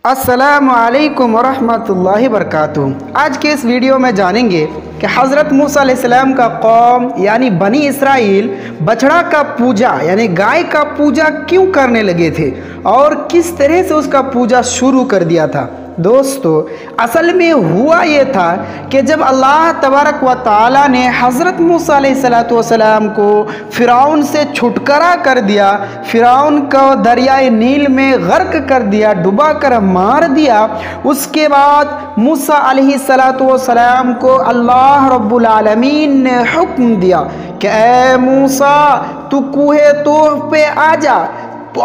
السلام علیکم ورحمۃ اللہ وبرکاتہ۔ آج کے اس ویڈیو میں جانیں گے کہ حضرت موسیٰ علیہ السلام کا قوم یعنی بنی اسرائیل بچڑا کا پوجا یعنی گائے کا پوجا کیوں کرنے لگے تھے اور کس طرح سے اس کا پوجا شروع کر دیا تھا۔ دوستو، اصل میں ہوا یہ تھا کہ جب اللہ تبارک و تعالی نے حضرت موسیٰ علیہ السلام کو فرعون سے چھٹکارا کر دیا، فرعون کو دریائے نیل میں غرق کر دیا، ڈبا کر مار دیا، اس کے بعد موسیٰ علیہ السلام کو اللہ رب العالمین نے حکم دیا کہ اے موسیٰ تو کوہ طور پہ آ جا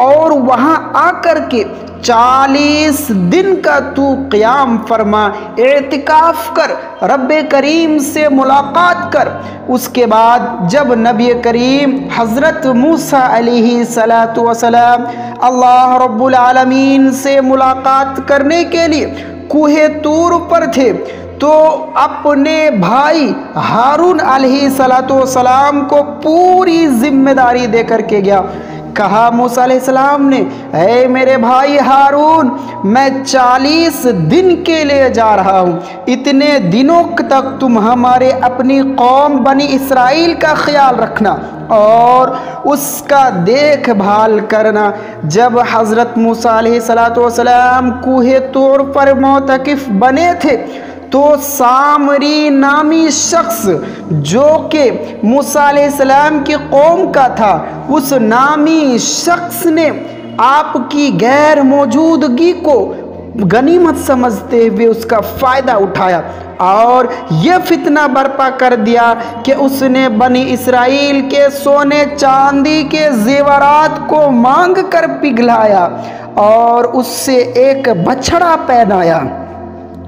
اور وہاں آ کر کے 40 دن کا تو قیام فرما، اعتکاف کر، رب کریم سے ملاقات کر۔ اس کے بعد جب نبی کریم حضرت موسیٰ علیہ السلام اللہ رب العالمین سے ملاقات کرنے کے لیے کوہ طور پر تھے تو اپنے بھائی ہارون علیہ السلام کو پوری ذمہ داری دے کر کے گیا۔ کہا موسیٰ علیہ السلام نے، اے میرے بھائی ہارون، میں 40 دن کے لیے جا رہا ہوں، اتنے دنوں تک تم ہمارے اپنی قوم بنی اسرائیل کا خیال رکھنا اور اس کا دیکھ بھال کرنا۔ جب حضرت موسیٰ علیہ السلام کوہ طور پر معتکف بنے تھے تو سامری نامی شخص جو کہ موسیٰ علیہ السلام کی قوم کا تھا، اس نامی شخص نے آپ کی غیر موجودگی کو غنیمت سمجھتے ہوئے اس کا فائدہ اٹھایا اور یہ فتنہ برپا کر دیا کہ اس نے بنی اسرائیل کے سونے چاندی کے زیورات کو مانگ کر پگھلایا اور اس سے ایک بچڑا پہنایا،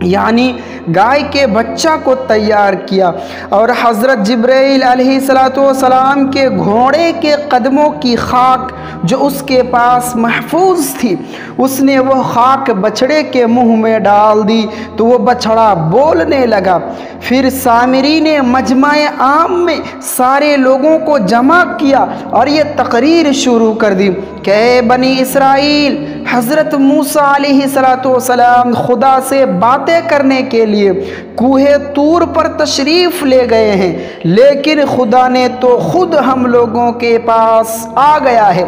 یعنی گائے کے بچہ کو تیار کیا، اور حضرت جبرائیل علیہ السلام کے گھوڑے کے قدموں کی خاک جو اس کے پاس محفوظ تھی، اس نے وہ خاک بچڑے کے منہ میں ڈال دی تو وہ بچڑا بولنے لگا۔ پھر سامری نے مجمع عام میں سارے لوگوں کو جمع کیا اور یہ تقریر شروع کر دی کہ اے بنی اسرائیل، حضرت موسیٰ علیہ السلام خدا سے باتیں کرنے کے لیے کوہ طور پر تشریف لے گئے ہیں، لیکن خدا نے تو خود ہم لوگوں کے پاس آ گیا ہے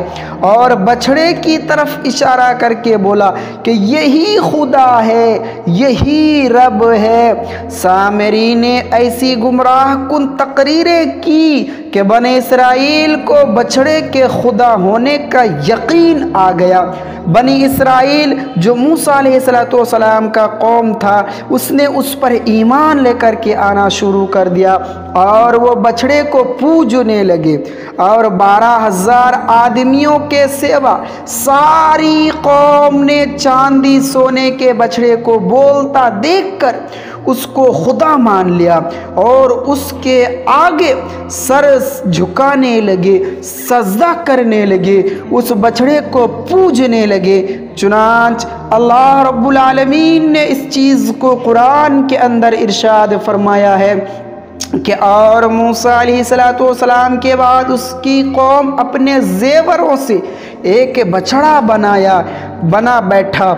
اور بچڑے کی طرف اشارہ کر کے بولا کہ یہی خدا ہے، یہی رب ہے۔ سامری نے ایسی گمراہ کن تقریریں کی کہ بنی اسرائیل کو بچڑے کے خدا ہونے کا یقین آ گیا۔ بنی اسرائیل جو موسیٰ علیہ السلام کا قوم تھا، اس نے اس پر ایمان لے کر کے آنا شروع کر دیا اور وہ بچڑے کو پوجنے لگے، اور 12,000 آدمیوں کے سوا ساری قوم نے چاندی سونے کے بچڑے کو بولتا دیکھ کر اس کو خدا مان لیا اور اس کے آگے سر جھکانے لگے، سجدہ کرنے لگے، اس بچڑے کو پوجنے لگے۔ چنانچہ اللہ رب العالمین نے اس چیز کو قرآن کے اندر ارشاد فرمایا ہے کہ اور موسیٰ علیہ السلام کے بعد اس کی قوم اپنے زیوروں سے ایک بچڑا بنا بیٹھا،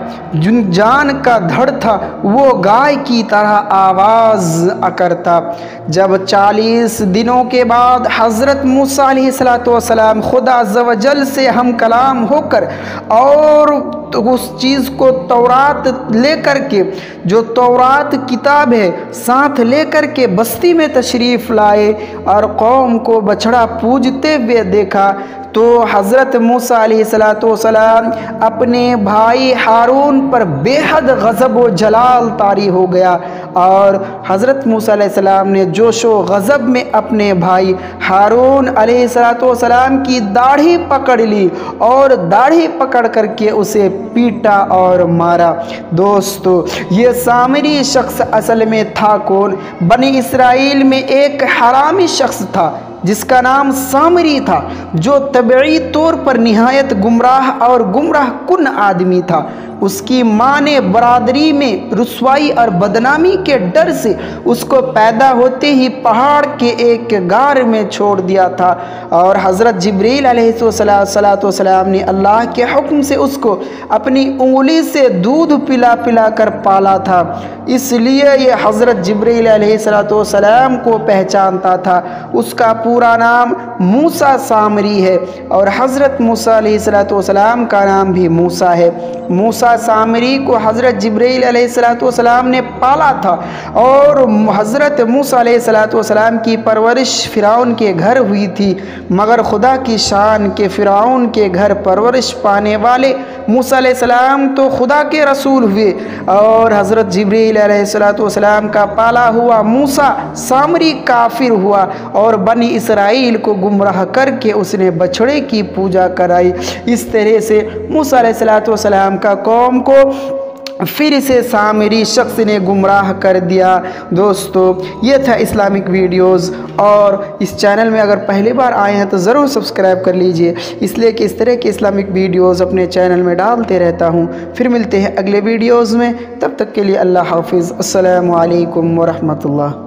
جان کا دھڑ تھا، وہ گائے کی طرح آواز کرتا۔ جب 40 دنوں کے بعد حضرت موسیٰ علیہ السلام خدا عز و جل سے ہم کلام ہو کر اور اس چیز کو تورات لے کر کے، جو تورات کتاب ہے، ساتھ لے کر کے بستی میں تشریف لائے اور قوم کو بچڑا پوجتے ہوئے دیکھا تو حضرت موسیٰ علیہ السلام اپنے بھائی ہارون پر بے حد غضب و جلال طاری ہو گیا، اور حضرت موسیٰ علیہ السلام نے جوش و غضب میں اپنے بھائی ہارون علیہ السلام کی داڑھی پکڑ لی اور داڑھی پکڑ کر کے اسے پیٹا اور مارا۔ دوستو، یہ سامری شخص اصل میں تھا کون؟ بنی اسرائیل میں ایک حرامی شخص تھا جس کا نام سامری تھا، جو طبعی طور پر نہایت گمراہ اور گمراہ کن آدمی تھا۔ اس کی ماں نے برادری میں رسوائی اور بدنامی کے ڈر سے اس کو پیدا ہوتے ہی پہاڑ کے ایک غار میں چھوڑ دیا تھا، اور حضرت جبریل علیہ السلام نے اللہ کے حکم سے اس کو اپنی انگلی سے دودھ پلا پلا کر پالا تھا، اس لیے یہ حضرت جبریل علیہ السلام کو پہچانتا تھا۔ اس کا پورا نام موسیٰ سامری ہے، اور حضرت موسیٰ علیہ السلام کا نام بھی موسیٰ ہے۔ موسیٰ سامری کو حضرت جبریل علیہ السلام نے پالا تھا، اور حضرت موسیٰ علیہ السلام کی پرورش فرعون کے گھر ہوئی تھی، مگر خدا کی شان کے فرعون کے گھر پرورش پانے والے موسیٰ علیہ السلام تو خدا کے رسول ہوئے، اور حضرت جبریل علیہ السلام کا پالا ہوا موسیٰ سامری کافر ہوا، اور بنی اسرائیل کو گمراہ کر کے اس نے بچھڑے کی پوجا کرائی۔ اس طرح سے موسیٰ علیہ السلام کا قوم کو پھر سے سامری شخص نے گمراہ کر دیا۔ دوستو، یہ تھا اسلامک ویڈیوز، اور اس چینل میں اگر پہلی بار آئے ہیں تو ضرور سبسکرائب کر لیجئے، اس لیے کہ اس طرح کے اسلامک ویڈیوز اپنے چینل میں ڈالتے رہتا ہوں۔ پھر ملتے ہیں اگلے ویڈیوز میں، تب تک کے لیے اللہ حافظ۔ السلام علیکم ورحمۃ اللہ۔